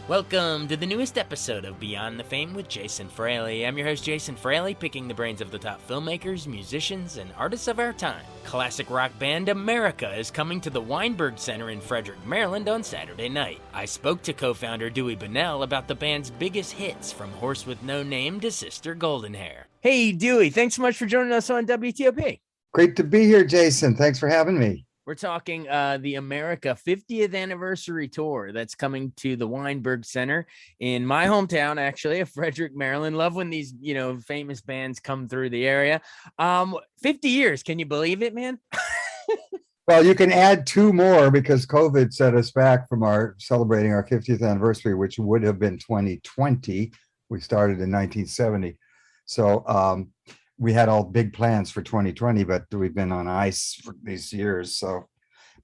Welcome to the newest episode of Beyond the Fame with Jason Fraley. I'm your host, Jason Fraley, picking the brains of the top filmmakers, musicians, and artists of our time. Classic rock band America is coming to the Weinberg Center in Frederick, Maryland on Saturday night. I spoke to co-founder Dewey Bunnell about the band's biggest hits, from Horse with No Name to Sister Golden Hair. Hey, Dewey, thanks so much for joining us on WTOP. Great to be here, Jason. Thanks for having me. We're talking the America 50th anniversary tour that's coming to the Weinberg Center in my hometown, actually, of Frederick, Maryland. Love when these, famous bands come through the area. 50 years. Can you believe it, man? Well, you can add two more because COVID set us back from celebrating our 50th anniversary, which would have been 2020. We started in 1970. So we had all big plans for 2020, but we've been on ice for these years.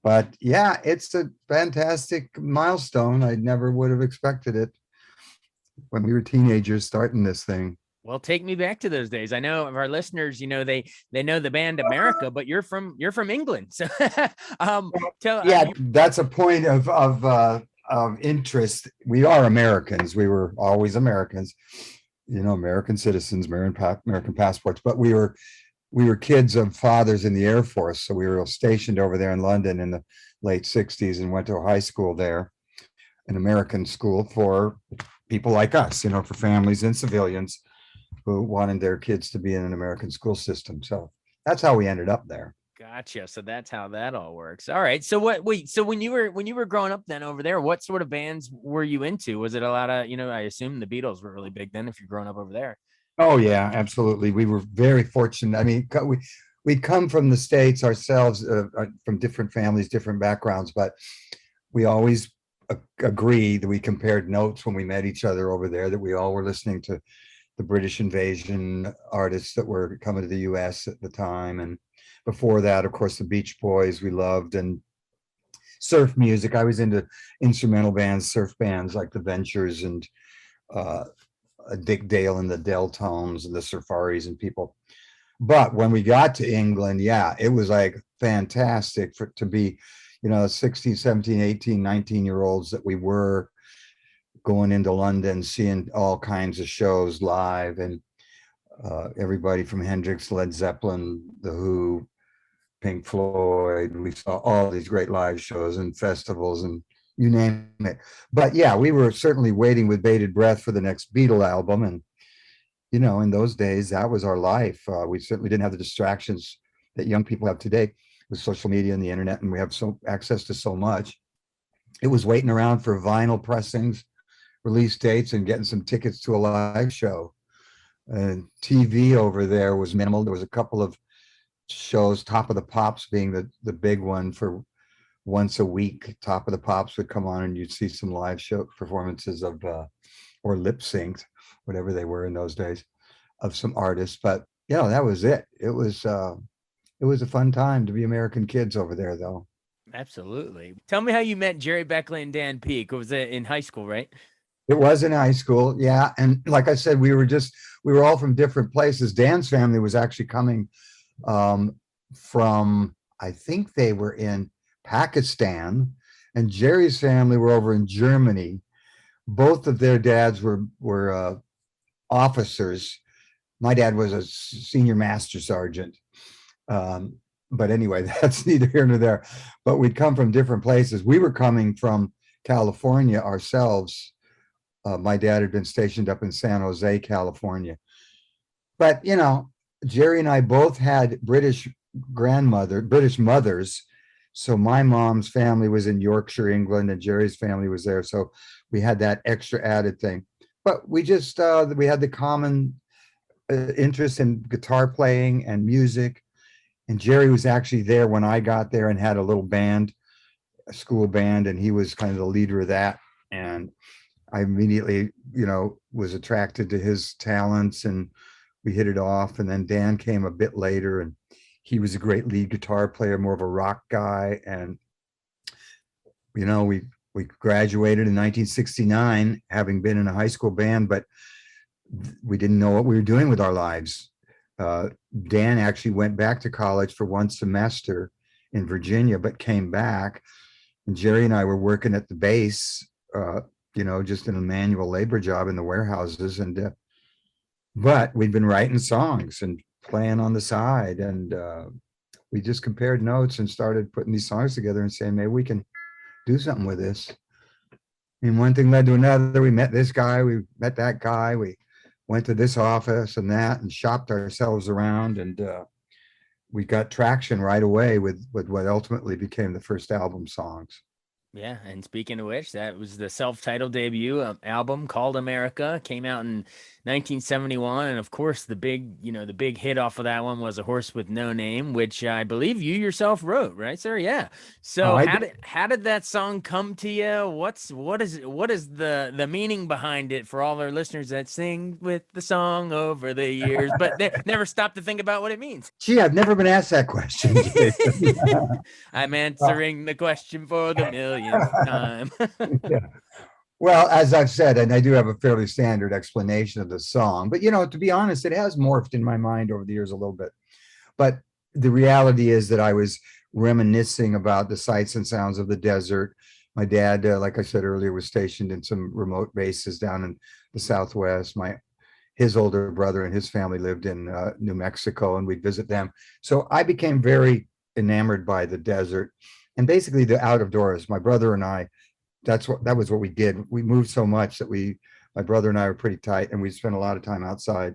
But yeah, it's a fantastic milestone. I never would have expected it when we were teenagers starting this thing. Well, take me back to those days. I know of our listeners, they know the band America, but you're from England. So that's a point of interest. We are Americans. We were always Americans. American citizens, American passports, but we were kids of fathers in the Air Force. So we were stationed over there in London in the late 60s and went to a high school there, an American school for people like us, for families and civilians who wanted their kids to be in an American school system. So that's how we ended up there. Gotcha. So that's how that all works. All right. So so when you were growing up then over there, what sort of bands were you into? Was it a lot of, I assume the Beatles were really big then if you're growing up over there. Oh yeah, absolutely. We were very fortunate. I mean, we'd come from the States ourselves, from different families, different backgrounds, but we always agreed that we compared notes when we met each other over there, that we all were listening to the British invasion artists that were coming to the US at the time. And before that, of course, the Beach Boys we loved, and surf music. I was into instrumental bands, surf bands like the Ventures and Dick Dale and the Deltones and the Safaris and people. But when we got to England, yeah, it was like fantastic to be, 16, 17, 18, 19-year-olds that we were, going into London, seeing all kinds of shows live, and everybody from Hendrix, Led Zeppelin, The Who, Pink Floyd. We saw all these great live shows and festivals and you name it. But yeah, we were certainly waiting with bated breath for the next Beatle album. And, in those days, that was our life. We certainly didn't have the distractions that young people have today with social media and the internet, and we have access to so much. It was waiting around for vinyl pressings, release dates, and getting some tickets to a live show. And TV over there was minimal. There was a couple of shows, Top of the Pops being the big one for once a week. Top of the Pops would come on and you'd see some live show performances of or lip synced, whatever they were in those days, of some artists. But that was it. It was a fun time to be American kids over there, though. Absolutely. Tell me how you met Jerry Beckley and Dan Peek. Was it in high school, right? It was in high school, yeah. And like I said, we were all from different places. Dan's family was actually coming from, I think they were in Pakistan, and Jerry's family were over in Germany. Both of their dads were officers. My dad was a senior master sergeant. But anyway, that's neither here nor there. But we'd come from different places. We were coming from California ourselves. My dad had been stationed up in San Jose, California. But, Jerry and I both had British mothers. So my mom's family was in Yorkshire, England, and Jerry's family was there. So we had that extra added thing. But we just, we had the common interest in guitar playing and music. And Jerry was actually there when I got there and had a little band, a school band, and he was kind of the leader of that. And I immediately, was attracted to his talents, and we hit it off. And then Dan came a bit later, and he was a great lead guitar player, more of a rock guy. And, we graduated in 1969, having been in a high school band, but we didn't know what we were doing with our lives. Dan actually went back to college for one semester in Virginia, but came back. And Jerry and I were working at the base just in a manual labor job in the warehouses. But we'd been writing songs and playing on the side. And we just compared notes and started putting these songs together and saying, maybe we can do something with this. And one thing led to another. We met this guy, we met that guy, we went to this office and that and shopped ourselves around. And we got traction right away with what ultimately became the first album songs. Yeah, and speaking of which, that was the self-titled debut album called America. Came out in 1971, and of course, the big hit off of that one was A Horse with No Name, which I believe you yourself wrote, right, sir? Yeah. So how did that song come to you? What is the meaning behind it for all our listeners that sing with the song over the years, but they never stop to think about what it means? Gee, I've never been asked that question. I'm answering the question for the millionth time. Yeah. Well, as I've said, and I do have a fairly standard explanation of the song, but to be honest, it has morphed in my mind over the years a little bit. But the reality is that I was reminiscing about the sights and sounds of the desert. My dad, like I said earlier, was stationed in some remote bases down in the Southwest. His older brother and his family lived in New Mexico, and we'd visit them. So I became very enamored by the desert and basically the out of doors. My brother and I, that was what we did. We moved so much that my brother and I were pretty tight, and we spent a lot of time outside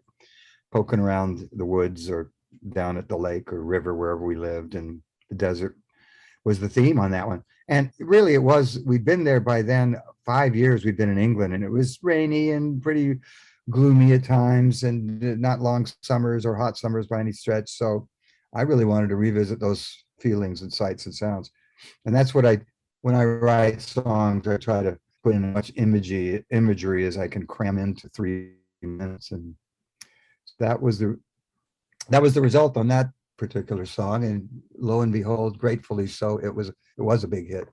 poking around the woods or down at the lake or river, wherever we lived. And the desert was the theme on that one. And really we'd been there by then, 5 years we'd been in England, and it was rainy and pretty gloomy at times and not long summers or hot summers by any stretch. So I really wanted to revisit those feelings and sights and sounds. And that's what when I write songs, I try to put in as much imagery as I can cram into 3 minutes. And that was the result on that particular song. And lo and behold, gratefully so, it was a big hit.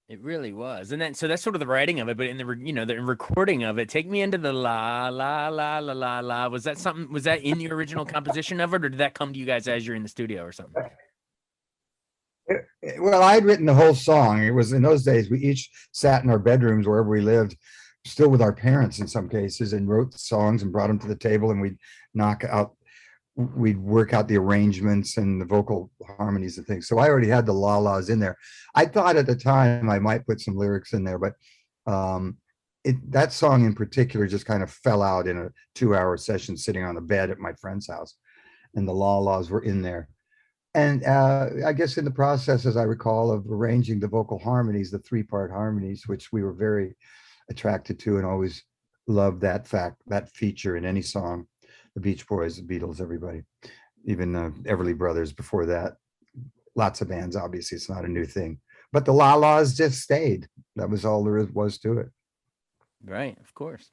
It really was. And then, so that's sort of the writing of it, but in the recording of it, take me into the la, la, la, la, la, la. Was that in the original composition of it, or did that come to you guys as you're in the studio or something? Well, I'd written the whole song. It was in those days, we each sat in our bedrooms wherever we lived, still with our parents in some cases, and wrote songs and brought them to the table, and we'd work out the arrangements and the vocal harmonies and things. So I already had the la-las in there. I thought at the time I might put some lyrics in there, but that song in particular just kind of fell out in a 2-hour session sitting on the bed at my friend's house, and the la-las were in there. And I guess in the process, as I recall, of arranging the vocal harmonies, the 3-part harmonies, which we were very attracted to and always loved that feature in any song. The Beach Boys, the Beatles, everybody, even Everly Brothers before that. Lots of bands, obviously, it's not a new thing. But the la-las just stayed. That was all there was to it. Right, of course.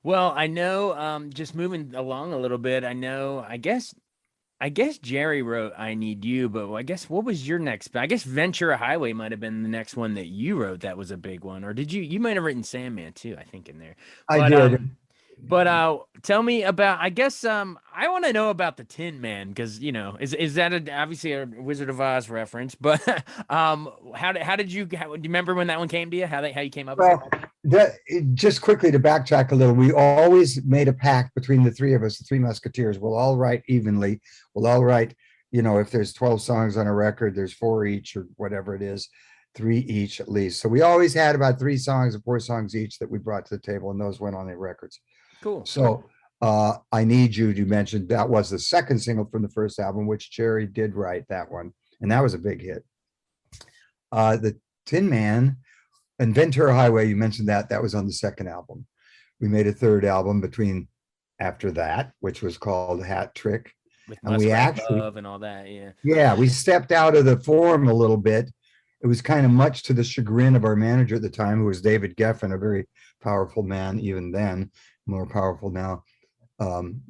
Well, I know, just moving along a little bit, I guess Jerry wrote I Need You, but I guess what was your next? I guess Ventura Highway might have been the next one that you wrote that was a big one. Or did you might have written Sandman too, I think, in there. I did. But tell me about, I guess I want to know about the Tin Man, because is that obviously a Wizard of Oz reference, but how did you do you remember when that one came to you? How you came up with it? Just quickly to backtrack a little, we always made a pact between the three of us, the Three Musketeers. We'll all write evenly. We'll all write, if there's 12 songs on a record, there's 4 each or whatever it is, 3 each at least. So we always had about 3 songs or 4 songs each that we brought to the table, and those went on the records. Cool. So I Need You mentioned, that was the second single from the first album, which Jerry did write that one, and that was a big hit. The Tin Man and Ventura Highway, you mentioned that was on the second album. We made a third album after that, which was called Hat Trick. And we actually Love and all that, yeah, we stepped out of the form a little bit. It was kind of much to the chagrin of our manager at the time, who was David Geffen, a very powerful man even then, more powerful now,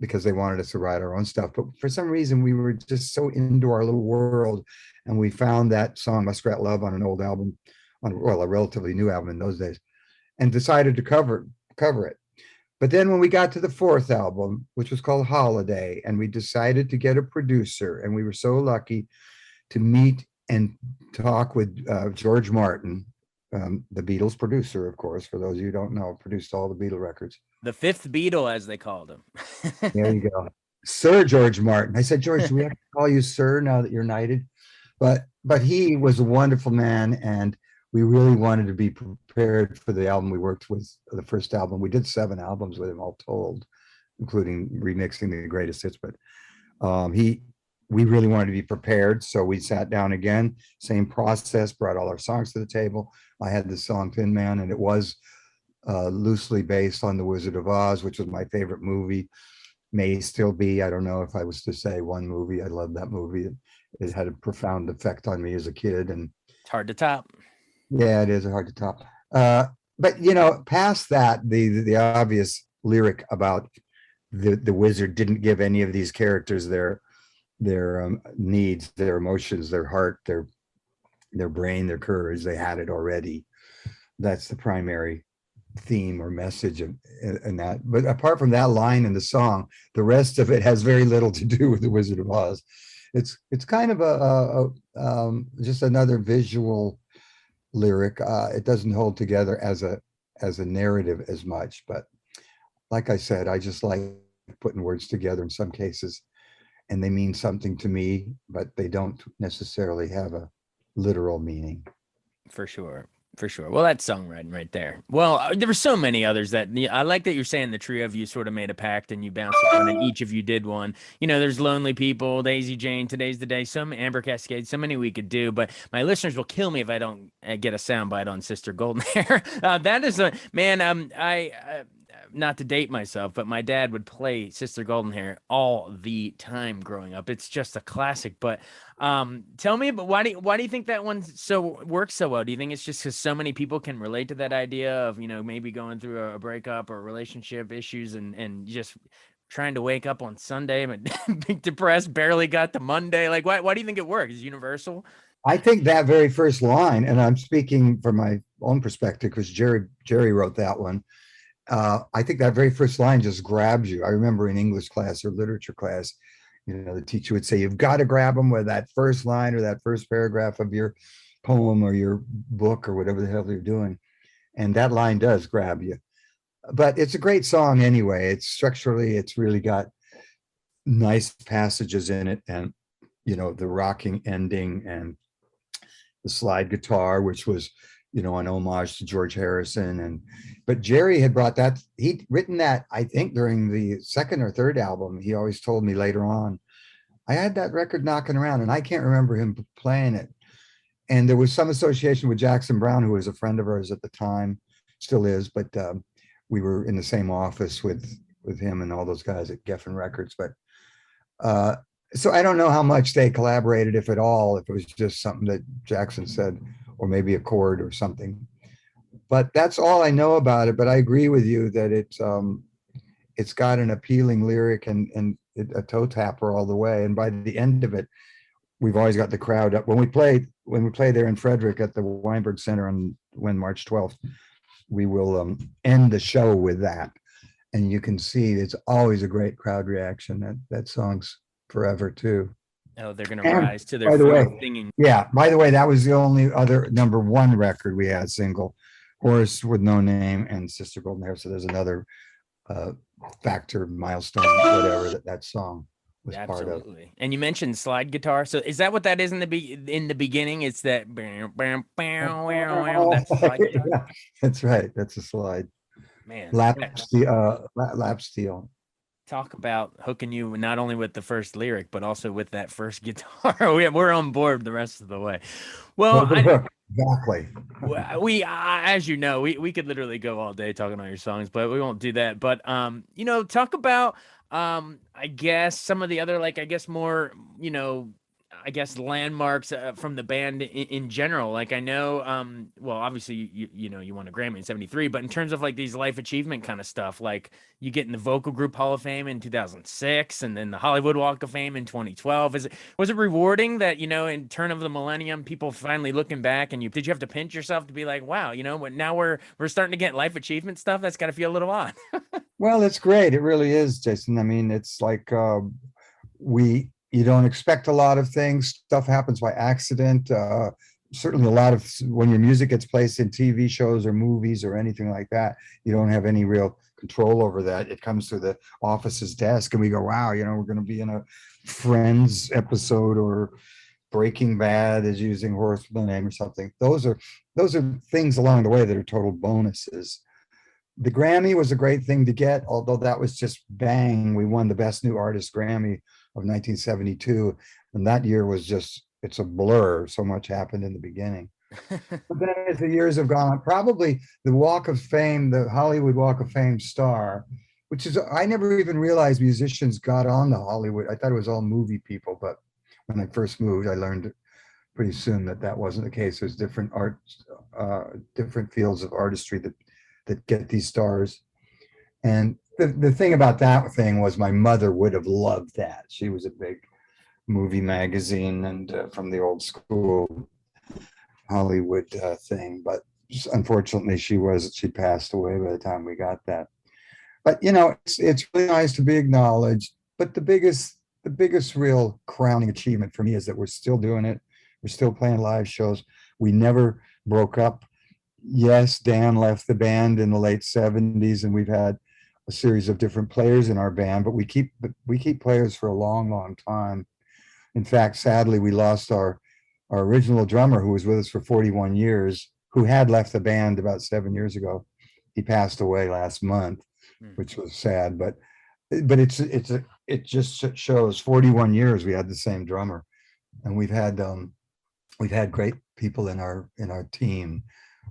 because they wanted us to write our own stuff. But for some reason, we were just so into our little world, and we found that song Muskrat Love on an old album, a relatively new album in those days, and decided to cover it. But then when we got to the fourth album, which was called Holiday, and we decided to get a producer, and we were so lucky to meet and talk with George Martin, the Beatles producer, of course, for those of you who don't know, produced all the Beatle records. The fifth Beatle, as they called him. There you go. Sir George Martin. I said, George, do we have to call you sir now that you're knighted? But he was a wonderful man, and we really wanted to be prepared for the album we worked with, the first album. We did 7 albums with him all told, including remixing the greatest hits. But we really wanted to be prepared, so we sat down again, same process, brought all our songs to the table. I had the song Thin Man, and it was loosely based on The Wizard of Oz, which was my favorite movie. May still be. I don't know if I was to say one movie. I love that movie. It had a profound effect on me as a kid, and it's hard to top. Yeah, it is hard to top. But past that, the obvious lyric about the wizard didn't give any of these characters their needs, their emotions, their heart, their brain, their courage. They had it already. That's the primary theme or message in that. But apart from that line in the song, the rest of it has very little to do with the Wizard of Oz. It's kind of a just another visual lyric. It doesn't hold together as a narrative as much, but like I said, I just like putting words together in some cases, and they mean something to me, but they don't necessarily have a literal meaning. For sure. Well, that's songwriting right there. Well, there were so many others that I like that you're saying the trio of you sort of made a pact and you bounced around and each of you did one. There's Lonely People, Daisy Jane, Today's the Day, some Amber Cascade, so many we could do, but my listeners will kill me if I don't get a soundbite on Sister Golden Hair. That is not to date myself, but my dad would play Sister Golden Hair all the time growing up. It's just a classic. But tell me, but why do you think that one works so well? Do you think it's just because so many people can relate to that idea of maybe going through a breakup or relationship issues and just trying to wake up on Sunday but being depressed, barely got to Monday? Like, why do you think it works? Is it universal? I think that very first line, and I'm speaking from my own perspective because Jerry wrote that one. I think that very first line just grabs you. I remember in English class or literature class, the teacher would say, you've got to grab them with that first line or that first paragraph of your poem or your book or whatever the hell you're doing. And that line does grab you. But it's a great song anyway. It's really got nice passages in it. And, the rocking ending and the slide guitar, which was an homage to George Harrison. But Jerry had brought that, he'd written that, I think, during the second or third album. He always told me later on, I had that record knocking around and I can't remember him playing it. And there was some association with Jackson Browne, who was a friend of ours at the time, still is, but we were in the same office with him and all those guys at Geffen Records. But so I don't know how much they collaborated, if at all, if it was just something that Jackson said, or maybe a chord or something. But that's all I know about it. But I agree with you that it's got an appealing lyric and a toe tapper all the way. And by the end of it, we've always got the crowd up. When we play there in Frederick at the Weinberg Center on March 12th, we will end the show with that. And you can see it's always a great crowd reaction. That song's forever too. Oh, they're going to rise to their feet singing. Yeah, by the way, that was the only other #1 record we had single, Horse with No Name and Sister Golden Hair. So there's another factor, milestone, whatever that song was part of. And you mentioned slide guitar. So is that what that is in the beginning? It's that that's slide guitar? Yeah, that's right. That's a slide. Man. Lap steel. Talk about hooking you not only with the first lyric, but also with that first guitar. We're on board the rest of the way. Well, exactly. We as you know, we could literally go all day talking about your songs, but we won't do that. But talk about I guess some of the other more landmarks from the band in general. Like I know, well, obviously you won a Grammy in '73, but in terms of these life achievement kind of stuff, like you get in the Vocal Group Hall of Fame in 2006, and then the Hollywood Walk of Fame in 2012. Was it rewarding that in turn of the millennium, people finally looking back, and did you have to pinch yourself to be like, wow, now we're starting to get life achievement stuff? That's got to feel a little odd. Well, it's great. It really is, Jason. I mean, it's like you don't expect a lot of things. Stuff happens by accident. certainly a lot of, when your music gets placed in TV shows or movies or anything like that, you don't have any real control over that. It comes to the office's desk and we go, wow, we're going to be in a Friends episode, or Breaking Bad is using Horseman name or something. Those are things along the way that are total bonuses. The Grammy was a great thing to get, although that was just bang. We won the Best New Artist Grammy of 1972. And that year was just, it's a blur. So much happened in the beginning. But then as the years have gone on, probably the Walk of Fame, the Hollywood Walk of Fame star, which is, I never even realized musicians got on the Hollywood. I thought it was all movie people, but when I first moved, I learned pretty soon that that wasn't the case. There's different art, different fields of artistry that get these stars. And the thing about that thing was my mother would have loved that. She was a big movie magazine and from the old school Hollywood thing, but unfortunately she passed away by the time we got that. But it's really nice to be acknowledged. But the biggest real crowning achievement for me is that we're still doing it. We're still playing live shows. We never broke up. Yes, Dan left the band in the late 70s, and we've had a series of different players in our band, but we keep players for a long, long time. In fact, sadly, we lost our original drummer, who was with us for 41 years, who had left the band about 7 years ago. He passed away last month, which was sad, but it just shows 41 years we had the same drummer, and we've had great people in our team.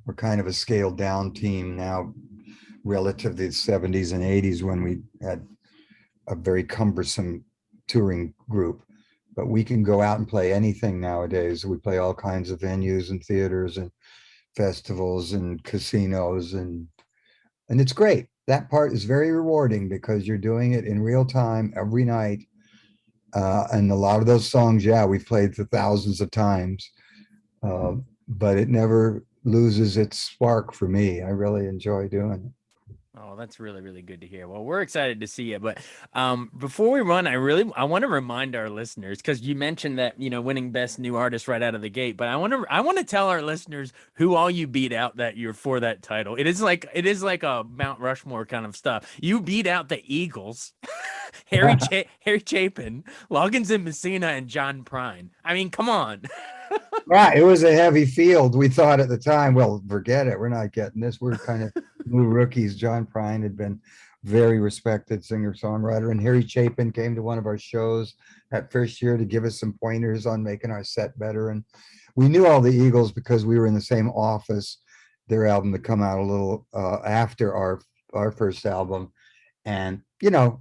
We're kind of a scaled down team now relative to the 70s and 80s when we had a very cumbersome touring group. But we can go out and play anything nowadays. We play all kinds of venues and theaters and festivals and casinos, and it's great. That part is very rewarding because you're doing it in real time every night. And a lot of those songs, we've played for thousands of times, but it never loses its spark for me. I really enjoy doing it. Oh, that's really, really good to hear. Well, we're excited to see it. But before we run, I want to remind our listeners, because you mentioned that, winning Best New Artist right out of the gate. But I want to tell our listeners who all you beat out that year for that title. It is like a Mount Rushmore kind of stuff. You beat out the Eagles, Harry Chapin, Loggins and Messina, and John Prine. I mean, come on. Yeah, it was a heavy field. We thought at the time, well, forget it. We're not getting this. We're kind of new rookies. John Prine had been very respected singer-songwriter, and Harry Chapin came to one of our shows that first year to give us some pointers on making our set better. And we knew all the Eagles because we were in the same office. Their album had come out a little after our first album. And,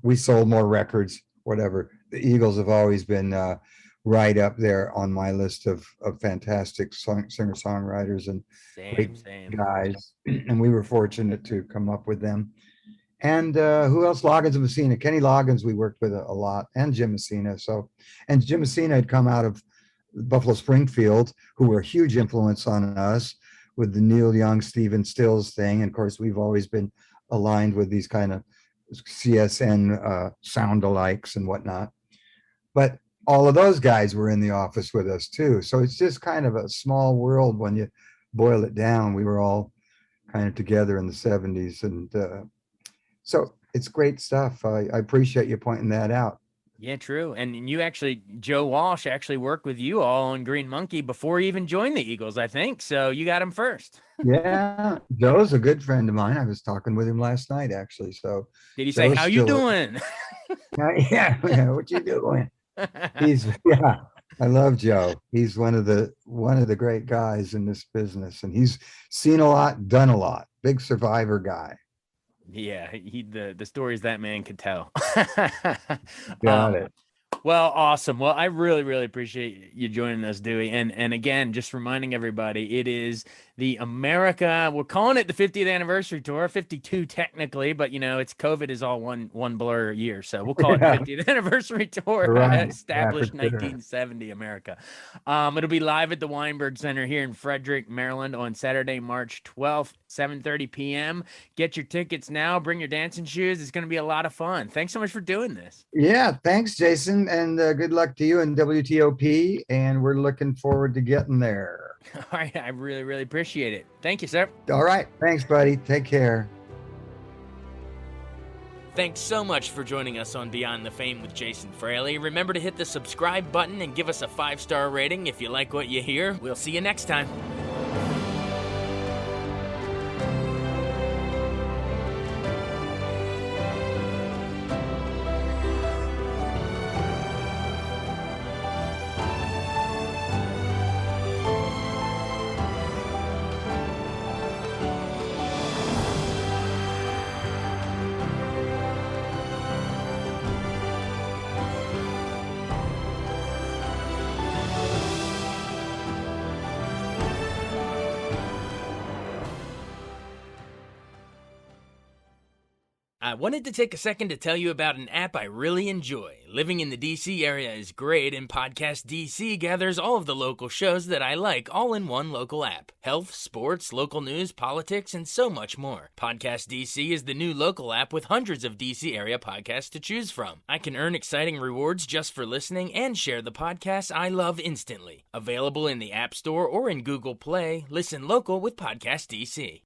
we sold more records, whatever. The Eagles have always been right up there on my list of fantastic singer-songwriters and great guys. And we were fortunate to come up with them. And who else? Loggins and Messina. Kenny Loggins we worked with a lot, and Jim Messina. And Jim Messina had come out of Buffalo Springfield, who were a huge influence on us with the Neil Young, Stephen Stills thing. And of course, we've always been aligned with these kind of CSN sound-alikes and whatnot. But all of those guys were in the office with us too. So it's just kind of a small world when you boil it down. We were all kind of together in the 70s. And so it's great stuff. I appreciate you pointing that out. Yeah, true. And Joe Walsh actually worked with you all on Green Monkey before he even joined the Eagles, I think. So you got him first. Yeah, Joe's a good friend of mine. I was talking with him last night, actually. So did he say, how you doing? Yeah, what you doing? I love Joe. He's one of the great guys in this business, and he's seen a lot, done a lot. Big survivor guy. Yeah, the stories that man could tell. Got it. Well, awesome. Well, I really, really appreciate you joining us, Dewey. And again, just reminding everybody, it is the we're calling it the 50th anniversary tour, 52 technically, but it's COVID is all one blur year. So we'll call it 50th anniversary tour, right. Established 1970 America. It'll be live at the Weinberg Center here in Frederick, Maryland on Saturday, March 12th, 7:30 p.m. Get your tickets now. Bring your dancing shoes. It's going to be a lot of fun. Thanks so much for doing this. Yeah, thanks, Jason. And good luck to you and WTOP. And we're looking forward to getting there. All right, I really, really appreciate it. Thank you, sir. All right. Thanks, buddy. Take care. Thanks so much for joining us on Beyond the Fame with Jason Fraley. Remember to hit the subscribe button and give us a 5-star rating if you like what you hear. We'll see you next time. I wanted to take a second to tell you about an app I really enjoy. Living in the DC area is great, and Podcast DC gathers all of the local shows that I like all in one local app. Health, sports, local news, politics, and so much more. Podcast DC is the new local app with hundreds of DC area podcasts to choose from. I can earn exciting rewards just for listening and share the podcasts I love instantly. Available in the App Store or in Google Play, listen local with Podcast DC.